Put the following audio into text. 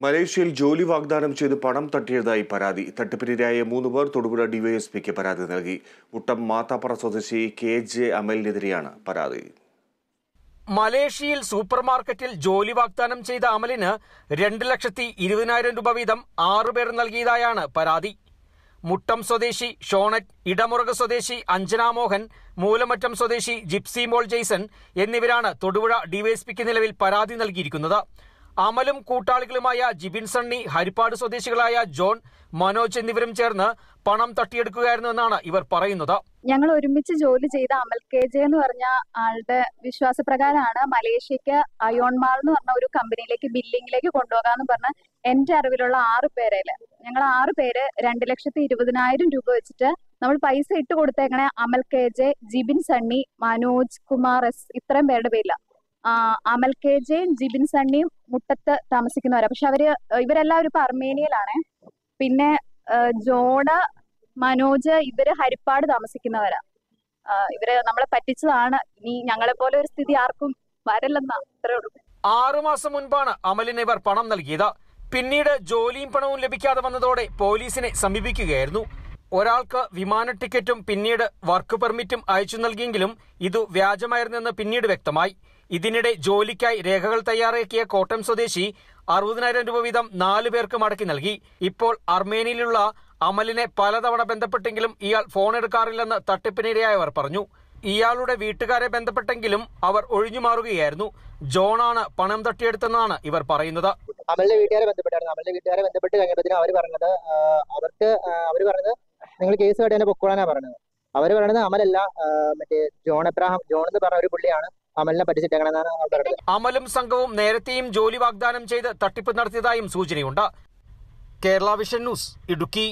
മലേഷ്യയിൽ ജോലി വാഗ്ദാനം ചെയ്ത് പണം തട്ടിയതായി പരാതി. തട്ടിപ്പിനിരയായ 3 പേർ തൊടുപുഴ ഡിവൈഎസ്പിക്ക് പരാതി നൽകി. മുട്ടം മാത്താപ്പറ സ്വദേശി KJ അമലിനെതിരെയാണ് പരാതി. മലേഷ്യയിൽ സൂപ്പർമാർക്കറ്റിൽ ജോലി വാഗ്ദാനം ചെയ്ത അമലിന് 2,20,000 രൂപ വീതം 6 പേർ നൽകിയതായാണ് പരാതി. മുട്ടം സ്വദേശി ഷോണറ്റ്, ഇടമുറക് സ്വദേശി അഞ്ജന മോഹൻ, മൂലമറ്റം സ്വദേശി ജിപ്സി മോൾ ജെയ്സൺ എന്നിവരാണ് തൊടുപുഴ ഡിവൈഎസ്പിക്ക് നിലവിൽ പരാതി നൽകിയിരിക്കുന്നത്. അമലും കൂട്ടാളികളുമായ ജിബിൻ സണ്ണി, ഹരിപ്പാട് സ്വദേശികളായ ജോൺ, മനോജ് എന്നിവരും ചേർന്ന് പണം തട്ടിയെടുക്കുകയായിരുന്നുവെന്നാണ് ഇവർ പറയുന്നത്. ഞങ്ങൾ ഒരുമിച്ച് ജോലി ചെയ്ത അമൽ KJ എന്ന് പറഞ്ഞ ആളുടെ വിശ്വാസപ്രകാരമാണ് മലേഷ്യക്ക് അയോൺ മാൾ എന്ന് പറഞ്ഞ ഒരു കമ്പനിയിലേക്ക് ബില്ലിങ്ങിലേക്ക് കൊണ്ടുപോകാന്ന് പറഞ്ഞ് എന്റെ അറിവിലുള്ള 6 പേരില് ഞങ്ങൾ 6 പേര് 2,20,000 രൂപ വെച്ചിട്ട് നമ്മൾ പൈസ ഇട്ട് കൊടുത്തേക്കണേ അമൽ KJ, ജിബിൻ സണ്ണി, മനോജ് കുമാർ S ഇത്രയും പേരുടെ പേരില്ല. അമൽ KJ, ജിബിൻ സണ്ണിയും മുട്ടത്ത് താമസിക്കുന്നവരാ. പക്ഷെ ഇവരെല്ലാവരും ഇപ്പൊ അർമേനിയയിലാണ്. പിന്നെ ജോണ്, മനോജ് ഇവര് ഹരിപ്പാട് താമസിക്കുന്നവരാ. ഇവര് നമ്മളെ പറ്റിച്ചതാണ്. ഇനി ഞങ്ങളെ പോലെ ഒരു സ്ഥിതി ആർക്കും വരല്ലെന്നാ. അത്രേ ഉള്ളൂ. 6 മാസം മുൻപാണ് അമലിന് ഇവർ പണം നൽകിയത്. പിന്നീട് ജോലിയും പണവും ലഭിക്കാതെ വന്നതോടെ പോലീസിനെ സമീപിക്കുകയായിരുന്നു. ഒരാൾക്ക് വിമാന ടിക്കറ്റും പിന്നീട് വർക്ക് പെർമിറ്റും അയച്ചു നൽകിയെങ്കിലും ഇത് വ്യാജമായിരുന്നെന്ന് പിന്നീട് വ്യക്തമായി. ഇതിനിടെ ജോലിക്കായി രേഖകൾ തയ്യാറാക്കിയ കോട്ടയം സ്വദേശി 60,000 രൂപ വീതം 4 പേർക്ക് മടക്കി നൽകി. ഇപ്പോൾ അർമേനിയയിലുള്ള അമലിനെ പലതവണ ബന്ധപ്പെട്ടെങ്കിലും ഇയാൾ ഫോൺ എടുക്കാറില്ലെന്ന് തട്ടിപ്പിനിരയായവർ പറഞ്ഞു. ഇയാളുടെ വീട്ടുകാരെ ബന്ധപ്പെട്ടെങ്കിലും അവർ ഒഴിഞ്ഞു മാറുകയായിരുന്നു. ജോണാണ് പണം തട്ടിയെടുത്തെന്നാണ് ഇവർ പറയുന്നത്. അമലിന്റെ വീട്ടുകാരെ ബന്ധപ്പെട്ട് കഴിഞ്ഞപ്പോഴത്തേനും അവർ പറഞ്ഞത് നിങ്ങൾ കേസുമായിട്ട് തന്നെ പൊക്കോളാനാ പറഞ്ഞത്. അവർ പറയുന്നത് അമലല്ല, മറ്റേ ജോൺ എന്ന് പറഞ്ഞ ഒരു പുള്ളിയാണ് അമലിനെ പറ്റിച്ചിട്ടേക്കണെന്നാണ് പറഞ്ഞത്. അമലും സംഘവും നേരത്തെയും ജോലി വാഗ്ദാനം ചെയ്ത് തട്ടിപ്പ് നടത്തിയതായും സൂചനയുണ്ട്. Kerala vision news, Idukki.